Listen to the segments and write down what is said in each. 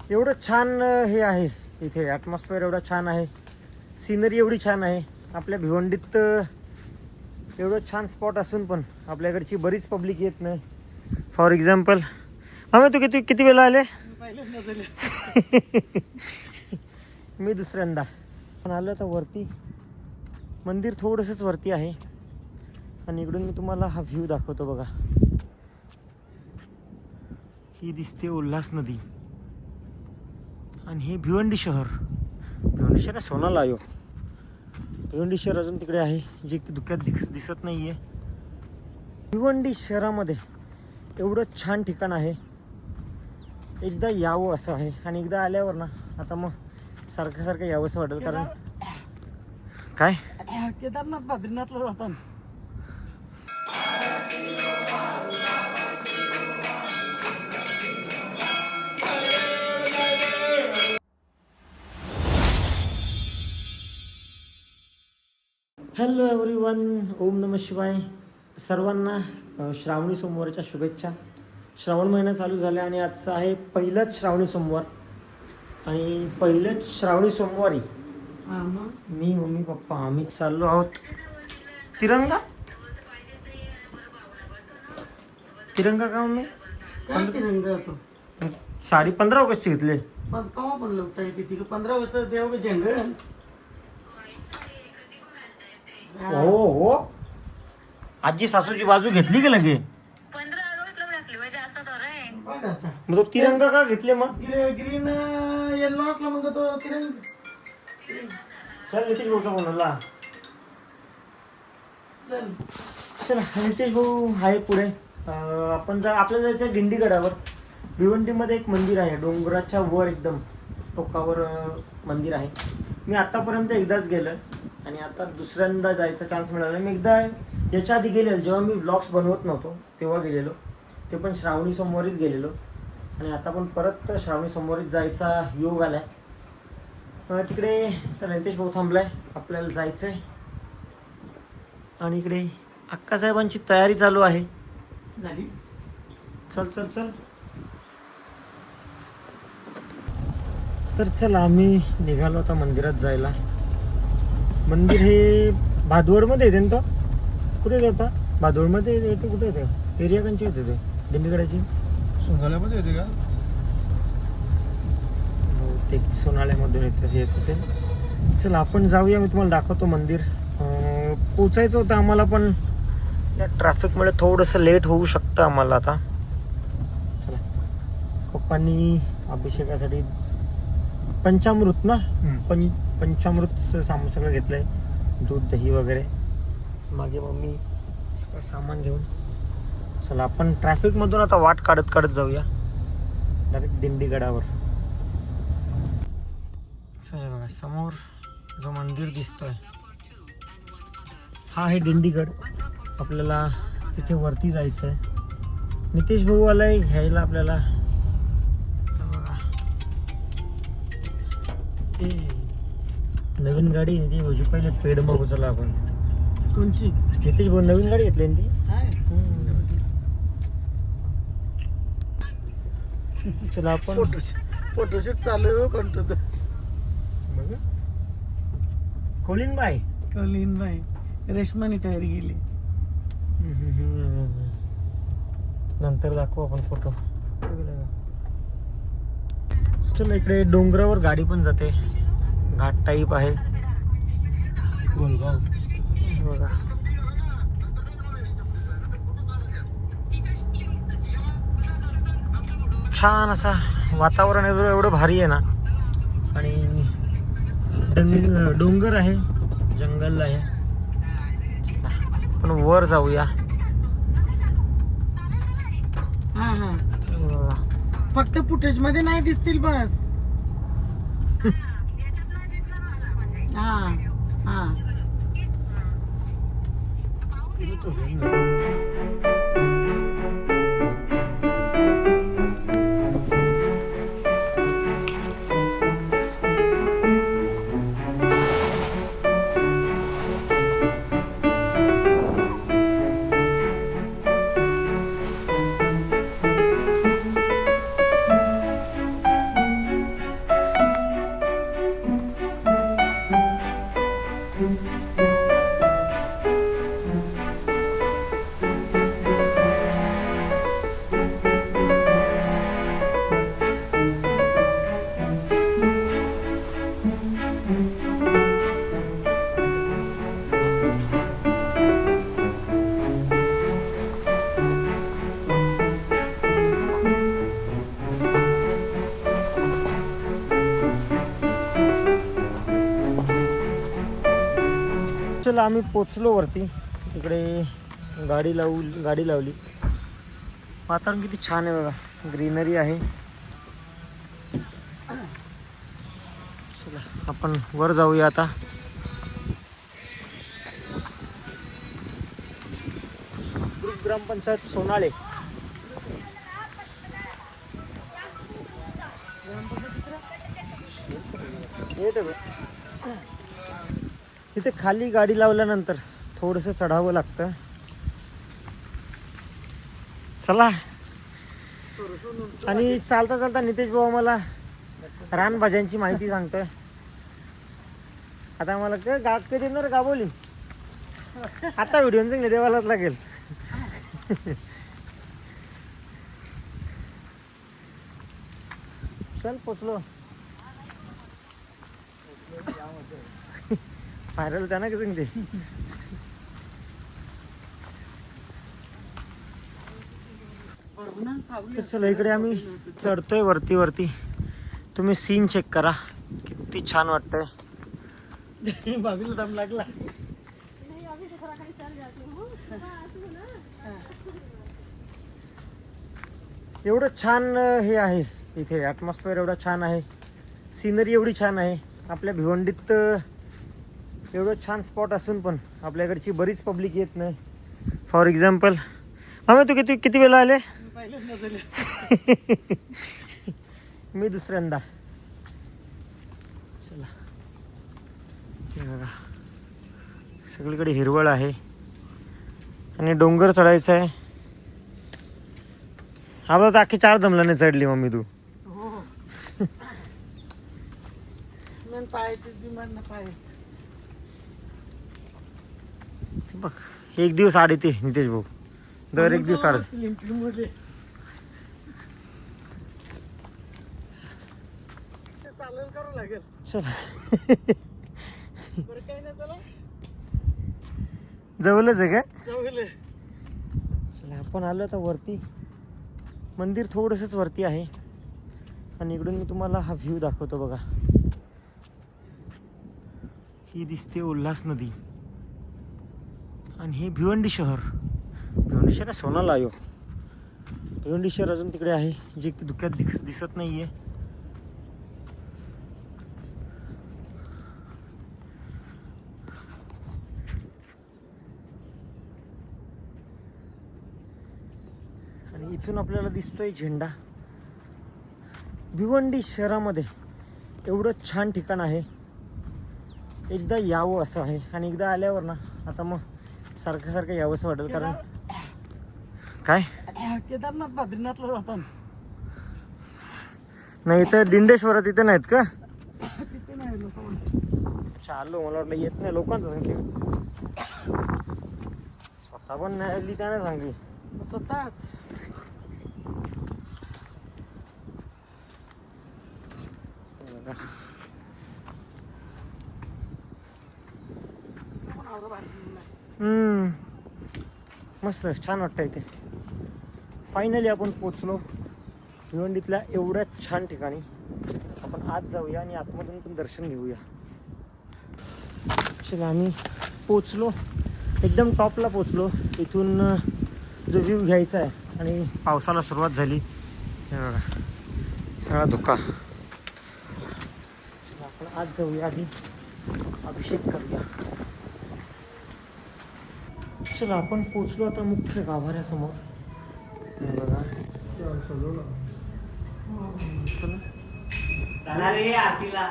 एवढं छान हे आहे इथे, ॲटमॉस्फिअर एवढं छान आहे, सिनरी एवढी छान आहे. आपल्या भिवंडीत एवढं छान स्पॉट असून पण आपल्याकडची बरीच पब्लिक येत नाही. फॉर एक्झाम्पल आम्ही तू किती वेळा आले? मी दुसऱ्यांदा पण आलो. तर वरती मंदिर थोडंसंच वरती आहे आणि इकडून मी तुम्हाला हा व्ह्यू दाखवतो बघा. ही दिसते उल्हास नदी आणि हे भिवंडी शहर. भिवंडी शहर सोनाला आयो. भिवंडी शहर अजून तिकडे आहे जे धुक्यात दिसत नाही आहे. भिवंडी शहरामध्ये एवढं छान ठिकाण आहे, एकदा यावं असं आहे. आणि एकदा आल्यावर ना आता मग सारखं यावंसं वाटेल. कारण काय केदारनाथ बद्रीनाथला जाताना हॅलो एव्हरीवन, ओम नमः शिवाय. सर्वांना श्रावणी सोमवारच्या शुभेच्छा. श्रावण महिना चालू झाला आणि आजचा आहे पहिलाच श्रावणी सोमवार. आणि पहिल्याच श्रावणी सोमवारी मी, मम्मी, पप्पा आम्ही चाललो आहोत तिरंगा. तिरंगा का मम्मी? तिरंगा होतो. साडी 15 ऑगस्टची घेतले. पण कवा पण लोक येते 15 ऑगस्ट देव जंगल. हो आजी सासूची बाजू घेतली की लगे. 15 ऑगस्टला घातली म्हणजे असं तर आहे. बघ आता मग तो तिरंगा का घेतले मग? ग्रीन येल्लो असला मग तो तिरंगा. चल नितेश भाऊचा कोणाला. चल चल नितेश भाऊ आहे पुढे. आपण आपल्याला जायचं आहे दिंडीगडावर. भिवंडीमध्ये एक मंदिर आहे, डोंगराच्या वर एकदम टोकावर मंदिर आहे. मी आतापर्यंत एकदाच गेलो आणि आता दुसऱ्यांदा जायचा चान्स मिळाला. मी एकदा याच्या आधी गेलेलो, जेव्हा मी व्लॉग्स बनवत नव्हतो तेव्हा गेलेलो, ते पण श्रावणी सोमवारीच गेलेलो. आणि आता पण परत श्रावणी सोमवारीच जायचा योग आलाय. तिकडे चल नितेश भाऊ थांबलाय, आपल्याला जायचं आहे. आणि इकडे अक्कासाहेबांची तयारी चालू आहे. झाली. चल चल चल. तर चला आम्ही निघालो आता मंदिरात जायला. मंदिर हे भादवडमध्ये येते ना. तो कुठे येते आता? भादवडमध्ये येते. कुठे येते? एरिया कंची येते ते दिंडीगडाची? सोनाल्यामध्ये येते का? बहुतेक सोनाळ्यामधून येत असेल. चला आपण जाऊया, मी तुम्हाला दाखवतो मंदिर. पोचायचं होतं आम्हाला पण या ट्रॅफिकमुळे थोडंसं लेट होऊ शकतं आम्हाला आता. चला पप्पांनी अभिषेकासाठी पंचामृत ना, पंचामृतचं सामान सगळं घेतलंय, दूध दही वगैरे. मागे मम्मी सामान घेऊन. चला आपण ट्रॅफिकमधून आता वाट काढत जाऊया डायरेक्ट दिंडीगडावर. असं बघा समोर जो मंदिर दिसतोय हा आहे दिंडीगड. आपल्याला तिथे वरती जायचं आहे. नितेश भाऊ आलाय घ्यायला आपल्याला. नवीन गाडी नितेश भाऊची. पहिले पेड बघू चला आपण. कोणची? नितेश भाऊ नवीन गाडी घेतली ती. चला आपण फोटोशूट चालू आहे कंटूचं. बघा कोलिन बाय कलीन बाई रेशमाने तयारी केली. नंतर दाखवू आपण फोटो. चला इकडे डोंगरावर गाडी पण जाते, घाट टाईप आहे गोलगाव. बघा. छान असा वातावरण एवढं भारी आहे ना. आणि डोंगर आहे, जंगल आहे. पण वर जाऊया. हा हा फक्त फुटेज मध्ये नाही दिसतील बस. हा हा चला आम्ही पोचलो वरती. इकडे गाडी लावली. वातावरण किती छान आहे बघा, ग्रीनरी आहे. चला आपण वर जाऊया आता. ग्रुप ग्रामपंचायत सोनाळे. तिथे खाली गाडी लावल्यानंतर थोडंसं चढावं लागतं. चला. आणि चालता चालता नितेश भाऊ मला रानभाज्यांची माहिती सांगतोय. आता मला गाग कधी येणार गाबोली आता व्हिडिओ सांगले देवालाच लागेल. चल पोचलो. व्हायरल होता ना कसं ते. तर चला इकडे आम्ही चढतोय वरती. तुम्ही सीन चेक करा, किती छान वाटतंय. बाबीला दम लागला. एवढं छान हे आहे इथे, ॲटमॉस्फिअर एवढं छान आहे, सिनरी एवढी छान आहे. आपल्या भिवंडीत एवढं छान स्पॉट असून पण आपल्याकडची बरीच पब्लिक येत नाही. फॉर एक्झाम्पल मामा तू किती वेळा आले? मी दुसऱ्यांदा. चला हे बघा, सगळीकडे हिरवळ आहे आणि डोंगर चढायचा आहे. हा बघा अख्खी 4 दमलाने चढली मम्मी तू. हो. पायाचीच डिमांड ना पायाच. बघ एक दिवस आड येते नितेश भाऊ, दर एक दिवस आड. चालेल करावं लागेल. चला बरं काही नाही. चला जवळच आहे का? जाऊले. चला आपण आलो आता वरती. मंदिर थोडंसंच वरती आहे आणि इकडून मी तुम्हाला हा व्ह्यू दाखवतो बघा. ही दिसते उल्हास नदी आणि हे भिवंडी शहर. भिवंडी शहर सोनाला आयो. भिवंडी शहर अजून तिकडे आहे, जे धुक्यात दिसत नाहीये. आणि इथून आपल्याला दिसतोय झेंडा. भिवंडी शहरामध्ये एवढं छान ठिकाण आहे, एकदा यावं असं आहे. आणि एकदा आल्यावर ना आता मग सारखं यावंसं वाटेल. कारण काय केदारनाथ बद्रीनाथला जाताना नाही तर दिंडेश्वरात तिथे नाहीत का? तिथे नाही लोक. चाललो, मला वाटलं येत नाही लोकांचं सांगते. स्वतः पण नाही त्याने सांगली स्वतःच. मस्त छान वाटतं इथे. फायनली आपण पोचलो भिवंडीतल्या एवढ्या छान ठिकाणी. आपण आत जाऊया आणि आतमधून पण दर्शन घेऊया. चला आम्ही पोचलो, एकदम टॉपला पोचलो. इथून जो व्ह्यू घ्यायचा आहे आणि पावसाला सुरुवात झाली. हे बघा सगळा धुका. आपण आत जाऊया, आधी अभिषेक करूया. चला आपण पोचलो आता मुख्य गाभाऱ्यासमोर. बघा चला रे आरतीला.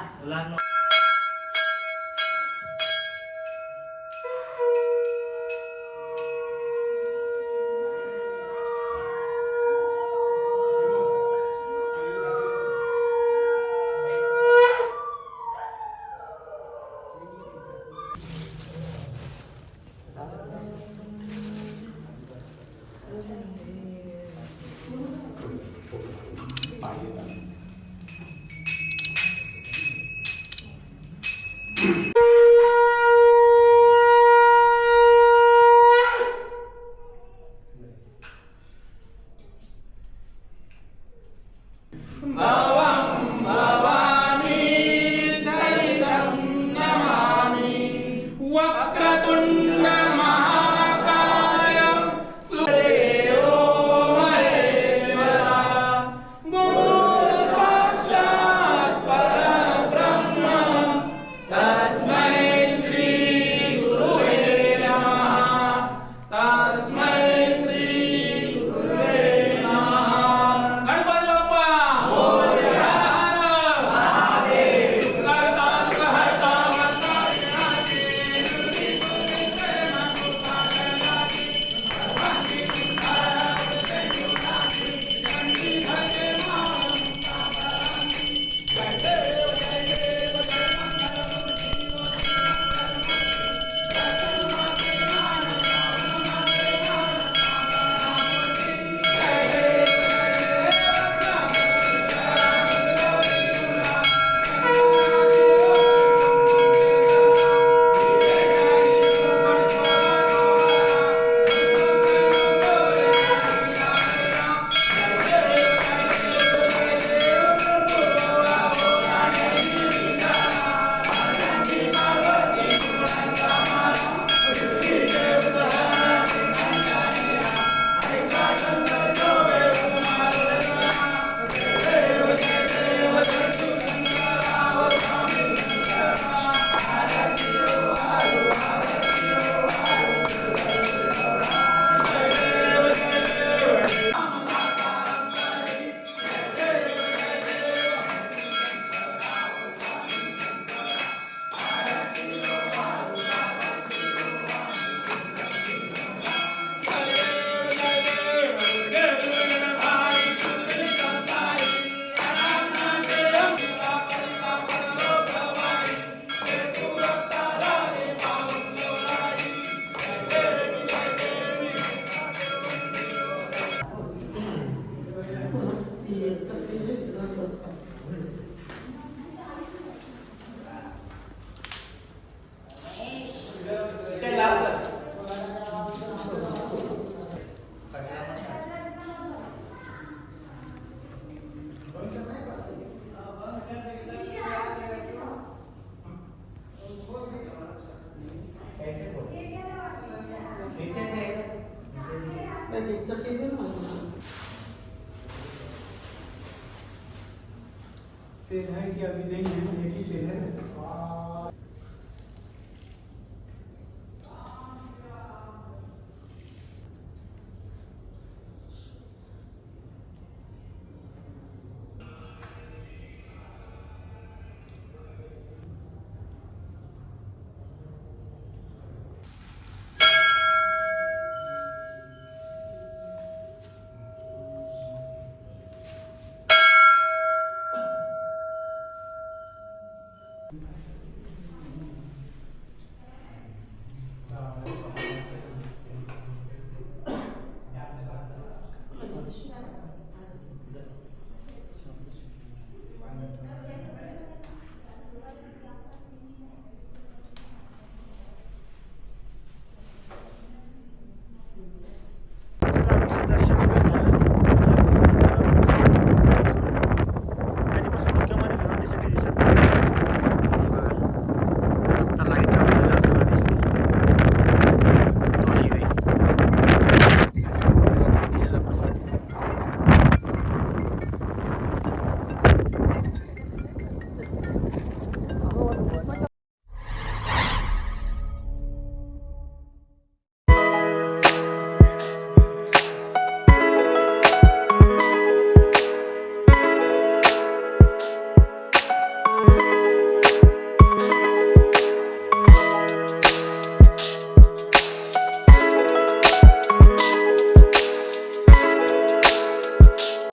तेल है कि अभी नहीं है, एक ही तेल है।